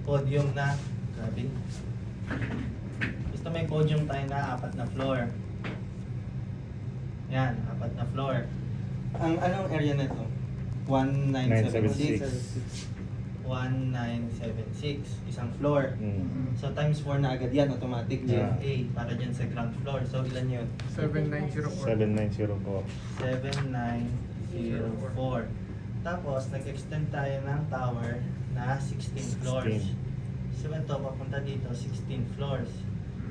podium na, grabe. Gusto may podium tayo na 4 na floor. Yan, 4 na floor. Ang anong area na to? 1976. 1976, isang floor. So times 4 na agad yan, automatic GFA para dyan sa ground floor. So ilan yun? 7904. 7904. Tapos nag-extend tayo ng tower na 16 floors. 16. So ito, papunta dito, 16 floors.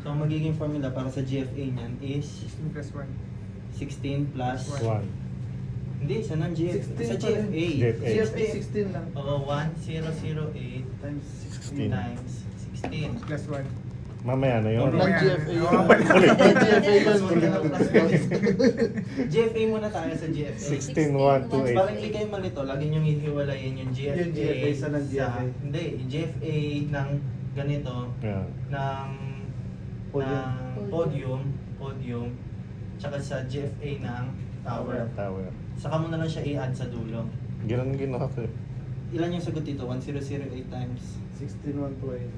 So ang magiging formula para sa GFA niyan is 16 plus 1. 16 plus 1. Hindi, sa non-GFA. 16 Sa pa rin. GFA. GFA. GFA 16 lang. Oo, 1008 Times 16. times 16. Plus 1. Mamaya na yun. Non-GFA yun. Oo, balik. Non-GFA yun. GFA muna tayo sa GFA. 16,128. Para hindi kayo malito, lagi niyong hihiwalayin yung GFA. Yung GFA sa non-GFA. Hindi, yung GFA ng ganito, Yeah. ng Podium. podium, tsaka sa GFA ng tower. Tower. Saka mo na lang siya i-add sa dulo. Ganun ginawa ko. Ilan yung sagot dito? 1008 times 16,128.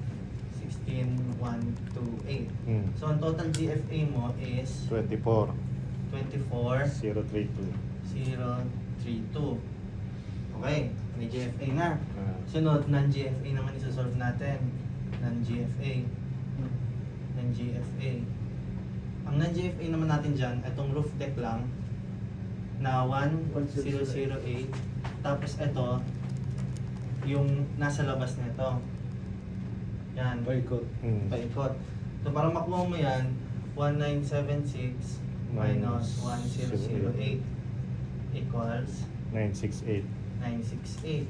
16,128. So, ang total GFA mo is 24. 24,032. 032. Okay, may GFA na. Ah. Sunod, non-GFA naman isa-solve natin. Non-GFA. Non-GFA. Ang non-GFA naman natin dyan, itong roof deck lang na 1008. Tapos ito, yung nasa labas nito. Yan. Boycott. Paikot. So para makuha mo yan, 1976 minus 1008 equals 968. 968.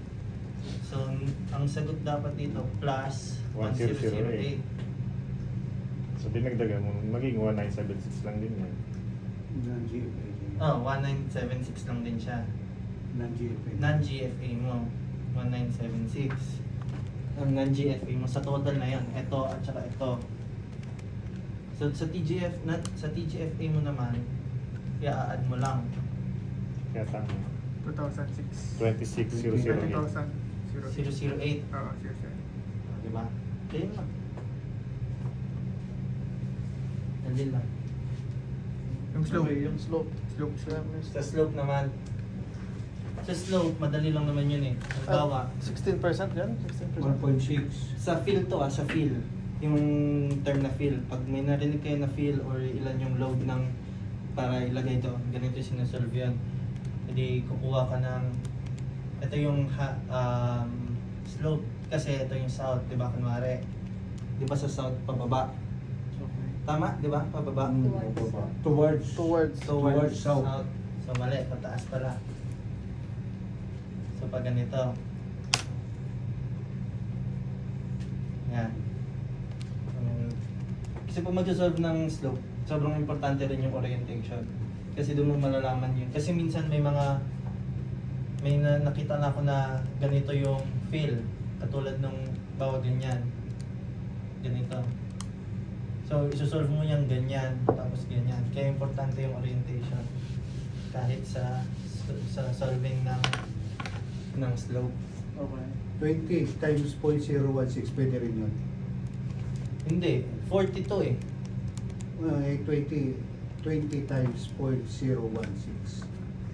So ang sagot dapat dito plus 1008. So dinagdagan mo, maging 1976 lang din yan. Non-GFA. Oh, 1976 lang din siya. Non-GFA. Non-GFA mo, 1976. Ang non-GFA mo sa total na yan, ito at saka ito. So sa sa TGFA mo naman, i-add mo lang. Kaya tama. 2006. 26,008. 008. 20,008. Oo, 008. Di ba? Kaya lang. Nandun lang. Yung slope. Okay, yung slope. Slope. Sa slope naman. Sa slope, madali lang naman yun eh. Halimbawa, 16% yan? 16%? 1.6. Sa fill to sa fill. Yung term na fill. Pag may narinig kayo na fill or ilan yung load ng para ilagay ito, ganito yung sinasolve yan. Hindi kukuha ka ng, ito yung slope. Kasi ito yung south, di ba? Kunwari, di ba sa south, pababa. Tama, di ba? Pababa. Towards Towards south. south. So mali, pataas pala. So pag ganito. Yan. Kasi kung mag-solve ng slope, sobrang importante rin yung orientation. Kasi doon mo malalaman yun. Kasi minsan may nakita na ako na ganito yung feel. Katulad nung bawa ganyan. Ganito. So, isosolve mo yung ganyan, tapos ganyan. Kaya importante yung orientation. Kahit sa solving ng slope. Okay. 20 times 0.016, pwede rin yun. Hindi, 42 eh. 20 times 0.016,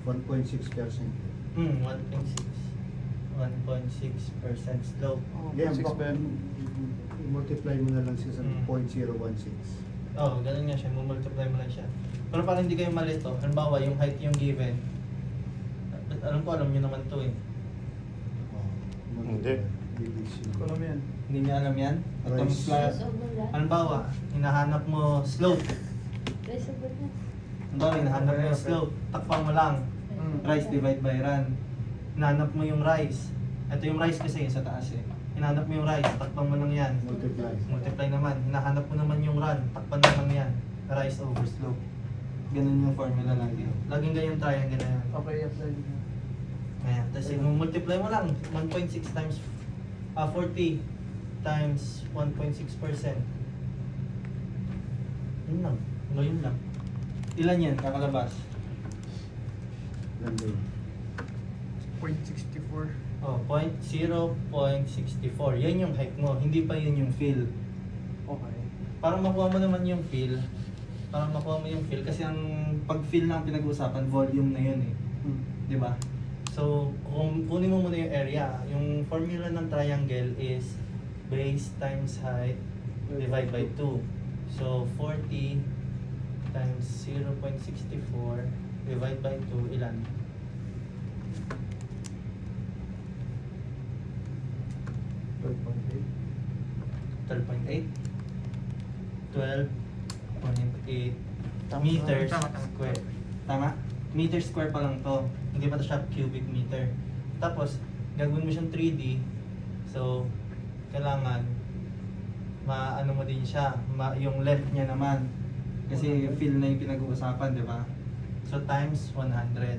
1.6%. 1.6. 1.6% slope. Yeah, multiply mo na lang siya sa 0.016. Oh, ganun nga siya. Multiply mo lang siya. Pero para hindi kayo malito, halimbawa yung height yung given, alam nyo naman to eh. Hindi. Alam yan. Hindi niya alam yan? Itong Rice. class, halimbawa, hinahanap mo slope. Halimbawa, hinahanap mo yung slope. Takpan mo lang. Rice divide by run. Hinahanap mo yung rice. Ito yung rice kasi sa taas eh. Hinahanap mo yung rice, takpan mo lang yan. Multiply naman. Hinahanap mo naman yung run, takpan mo lang yan. Rice over slope. Ganun yung formula lagi. Laging ganyan triangle na yan. Okay, apply mo. Ayan. Tapos multiply mo lang. 1.6 times 40 times 1.6%. Yun lang. Yun lang. Ilan yan? Kakalabas? Ganda yun. 0.64. Oh, 0.64. Yan yung height mo, hindi pa yun yung feel. Okay. Para makuha mo naman yung feel, kasi ang pag-feel ng pinag-uusapan, volume na yun eh. Hmm. Di ba? So, kung kunin mo muna yung area, yung formula ng triangle is base times height divide by 2. So, 40 times 0.64 divide by 2, ilan? 12.8. 12.8 Tama. meters Tama, tama. square. Tama? Meter square pa lang to. Hindi pa to siya cubic meter. Tapos, gagawin mo siyang 3D. So, kailangan maano mo din siya, yung length niya naman. Kasi feel na yung pinag-uusapan, di ba? So, times 100.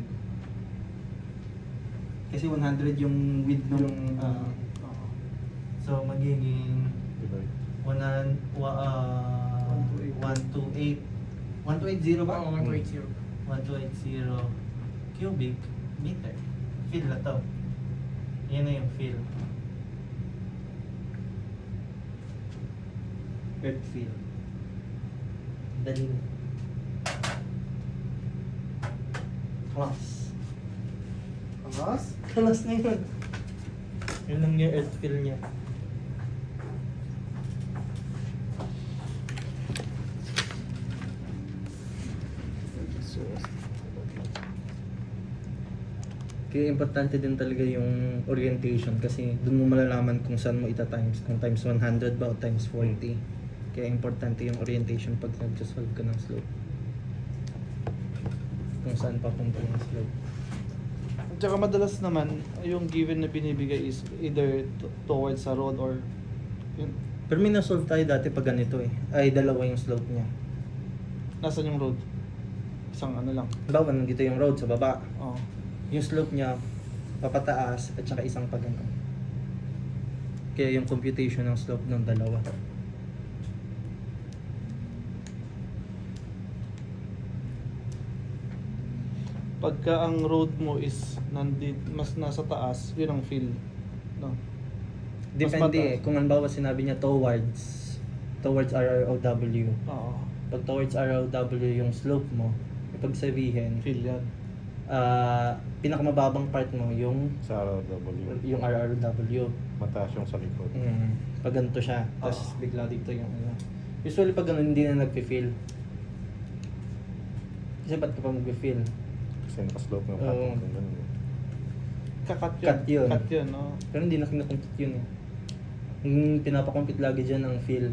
Kasi 100 yung width nung so magiging Divide. 128 180 ba? Oo, 180. 1280 cubic meter. Feel na to. Yan na yung feel. Earth feel. Dali na. Class. Angas? Class na yun. Yun lang yung earth feel niya. Kaya importante din talaga yung orientation kasi doon mo malalaman kung saan mo ita-times. Kung times 100 ba o times 40. Kaya importante yung orientation pag nag-solve ka ng slope. Kung saan papunta yung slope. At saka madalas naman, yung given na binibigay is either towards sa road or yun, Pero may na-solve tayo dati pag ganito eh. Ay, dalawa yung slope niya. nasan yung road. Isang ano lang. Halimbawa, nandito yung road sa baba. Oo. Yung slope niya, papataas at saka isang pagano. Kaya yung computation ng slope ng dalawa. Pagka ang road mo is mas nasa taas, yun ang field. No? Depende mataas. eh. Kung halimbawa sinabi niya towards RROW. Oo. Pag towards RROW yung slope mo, pag sabihin, Field yan. pinakamababang part mo yung Sa RW. RRW. Mataas yung sa likod. Pag ganito siya, tapos Oo. bigla dito yung ano. Usually pag ganun hindi na nagpi-feel. Kasi ba't ka pa mag-feel? Kasi nakaslope ng Oo. pattern. Kung ganun. Kakat Cut yun. Cut yun, no? Pero hindi na kinakompute yun eh. Yung pinapakompute lagi dyan ang feel.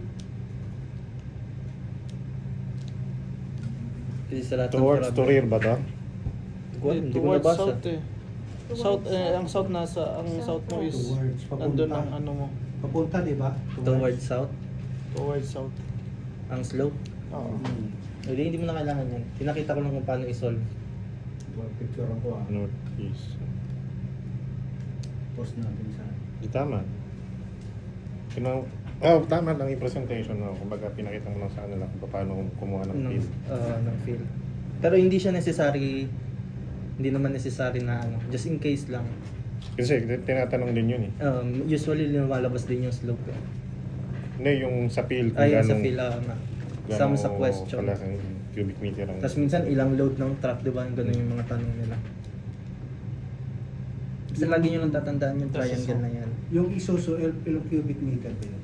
Kasi sa lahat ng Towards to parameter- rear ba to? Hindi ko Towards nabasa. south eh. South, ang south ang south mo is Towards, nandun papunta. ang ano mo. Papunta, di ba? Towards south, Towards south. ang slope. Oo. Hindi mo na kailangan yan. Pinakita ko lang kung paano i-solve. Picture ko North east. Post natin sa... Di tama. Tama lang yung presentation. No? Kumbaga pinakita mo lang sa kanila kung paano kumuha ng ng, field. ng feel. Pero hindi siya necessary, hindi naman necessary na ano, just in case lang. Kasi tinatanong din yun eh. Usually lumalabas din yung slope eh. Hindi, yung sa field. kung Ayun sa ganong- feel, kasama sa question. Kalaking cubic meter ang... Tapos minsan ilang load ng truck, di ba? Ganun yung mga tanong nila. Kasi lagi nyo lang tatandaan yung triangle na yan. Yung Isuzu ilang cubic meter ba yun?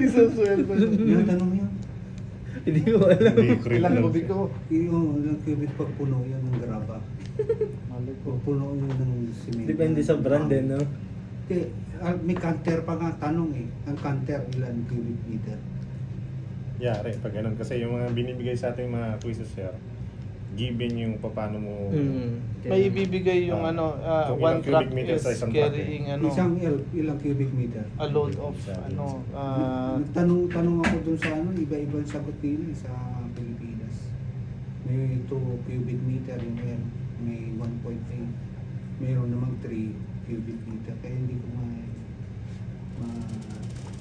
Isusuel pa siya. Yung tanong yun. Hindi ko alam. Hindi, create Ilang lang kubik siya. ko? Yung ilang cubic pag puno yan ng graba. Mali ko. Pag puno yun ng simento. Depende sa brand eh, no? Okay, may canter pa nga tanong eh. Ang canter ilan cubic meter? Yari, pag ganun. Kasi yung mga binibigay sa ating mga quizzes sir, given yung paano mo... May ibibigay yung kung one ilang truck cubic meter is sa isang truck, carrying Isang ilang cubic meter? a load of Tanong ako dun sa iba-ibang sagot nila sa Pilipinas. May 2 cubic meter yung air, may 1.8. Mayroon namang 3 cubic meter. Kaya hindi ko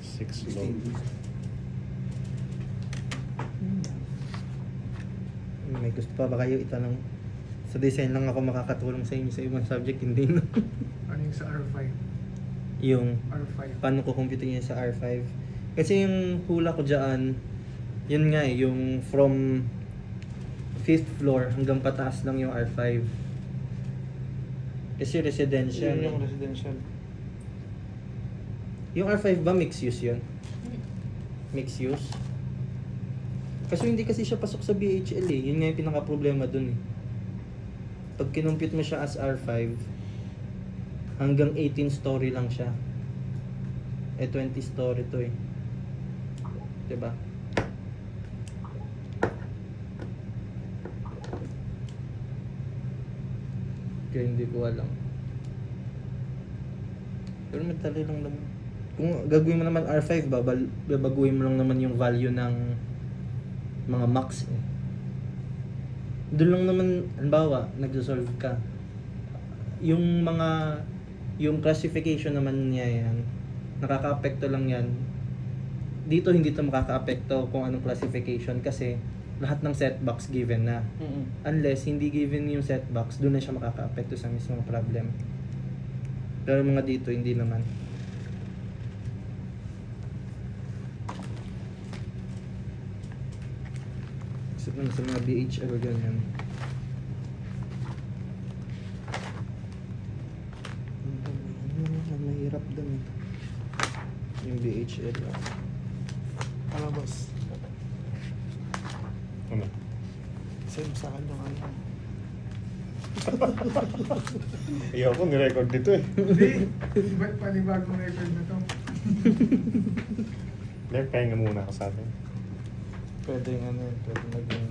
6 load. distinguish. May gusto pa ba kayo itanong? Sa design lang ako makakatulong sa inyo sa ibang subject, hindi na. sa R5. Yung R5. paano ko compute yun sa R5. Kasi yung hula ko dyan, yun nga eh, yung from 5th floor hanggang pataas lang yung R5. Kasi residential. Yun yung residential. Yung R5 ba mixed use yun? Mixed use? Kasi hindi kasi siya pasok sa BHL eh. Yun nga yung pinaka-problema dun eh. Pag kinumpute mo siya as R5, hanggang 18 story lang siya. Eh 20 story to eh. Diba? Kaya hindi ko alam. Pero madali lang naman. Kung gagawin mo naman R5, babaguhin mo lang naman yung value ng mga max eh. Doon lang naman, halimbawa, nagsosolve ka. Yung classification naman niya yan, nakaka-apekto lang yan. Dito hindi to makaka-apekto kung anong classification kasi lahat ng setbacks given na. Unless hindi given yung setbacks, doon na siya makaka-apekto sa mismong problem. Pero mga dito, hindi naman. Sa mga BHL o ganyan. Mahirap dun eh. Yung BHL. Ano boss? Ano? Same sa akin yung ano. Ayoko, nirecord dito eh. Hindi. Ba't panibagong record na to? Lep, pahinga muna ka sa atin. Pwede nga ano yun, pwede naging...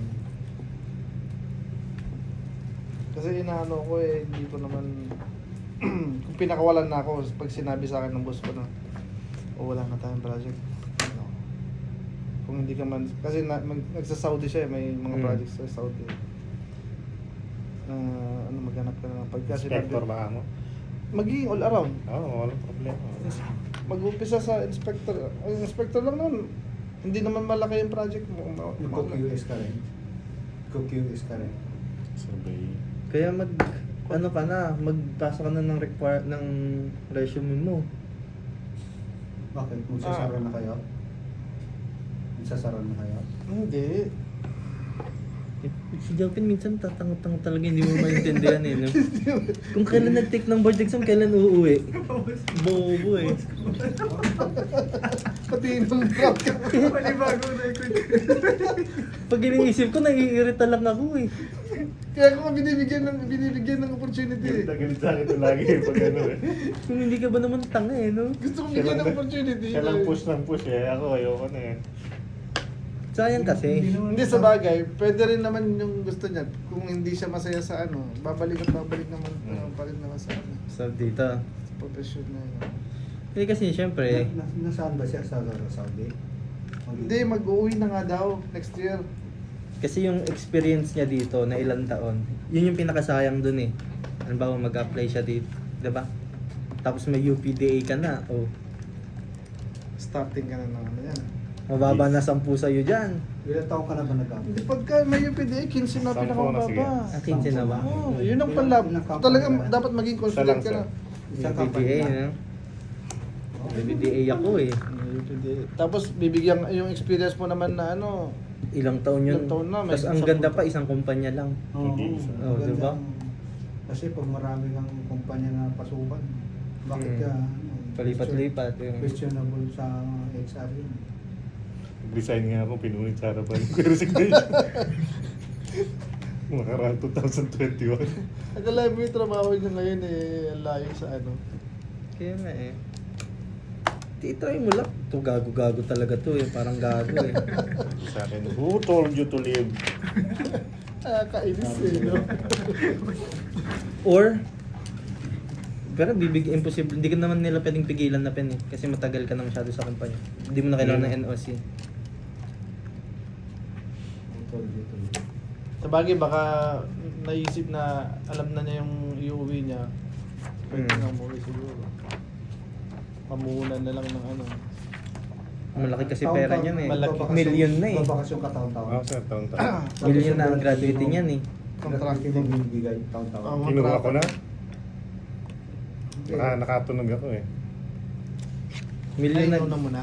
Kasi inaano ko eh, hindi ko naman... Kung pinakawalan na ako, pag sinabi sa akin ng boss ko na, o wala na tayong project. Ano, kung hindi ka man... Kasi nagsa-Saudi siya eh, may mga projects sa Saudi. Ano, maghanap ka na ng pagka Inspector ba mo? magiging all around. Oo, walang problema. Mag-umpisa sa inspector. Ang inspector lang naman. Hindi naman malaki yung project mo. Yung QQS ka rin. QQS ka rin. Survey. Kaya magpasa ka na ng resume mo. Bakit? Magsasara na kayo? Magsasara na kayo? Hindi. Si Jopin minsan tatango-tango talaga, hindi mo maintindihan eh. No? Kung kailan nag-take ng board exam, kailan uuwi? Bobo eh. Pati yung rock. Panibagong record. Pag iniisip ko, naiirita lang ako eh. Kaya ako binibigyan ng opportunity. Galit sa akin ito lagi pag ano eh. Kung hindi ka ba naman tanga eh, no? Gusto ko bigyan ng opportunity. Siya lang push eh. Ako ayoko na eh. Sayang kasi. Hindi sa bagay, pwede rin naman yung gusto niya. Kung hindi siya masaya sa ano, babalik naman pa rin naman sa ano. So dito. Sa profession na yun. Hindi kasi syempre, Nasaan ba siya sa Saudi? Hindi, mag-uwi na nga daw next year. kasi yung experience niya dito na ilang taon, yun yung pinakasayang dun eh. Halimbawa mag-apply siya dito, 'di ba? Tapos may UPDA ka na, oh. Starting ka na ng ano yan. Mababa na 10 sa'yo dyan. Ilang taon ka na ba nag-apply? Hindi, pagka may UPDA, 15 na 10 na, sige. pinakamababa. 15 na ba? Oo, yun ang panlab. Talaga dapat maging confident ka na. Isang UPDA, company no? UPDA ako eh. UPDA. Tapos bibigyan yung experience mo naman na ano, Ilang taon yun. Ilang taon na, may Tapos ang 10 ganda pa, taon. isang kumpanya lang. Oo, Hindi. Oh, maganda. diba? Kasi pag marami kang kumpanya na pasukan, bakit ka Palipat-lipat. questionable sa HR yun? Resign nga ako, pinunit sa harapan ko yung resignation. Makaraan 2021. Akala mo yung trabaho niya ngayon eh, layo sa ano. Kaya nga eh. Titry mo lang. Ito gago-gago talaga to eh. Parang gago eh. Sa akin, who told you to leave? Kainis eh, no? Or, pero imposible. Hindi ka naman nila pwedeng pigilan na pen eh. Kasi matagal ka na masyado sa kumpanya. Hindi mo na kailangan ng NOC. Sa bagay, baka naisip na alam na niya yung iuwi niya. Pwede na umuwi siguro. Pamuhunan na lang ng ano. Malaki kasi pera niyan eh. Malaki. Million na eh. Babakasyon ka taon-taon. Oo, sir, taon-taon. Million na ang graduating niyan eh. Contract mo binibigay taon-taon. Tama. Kinuha ko na. Nakatunog ako eh. Million Ay, na. una muna.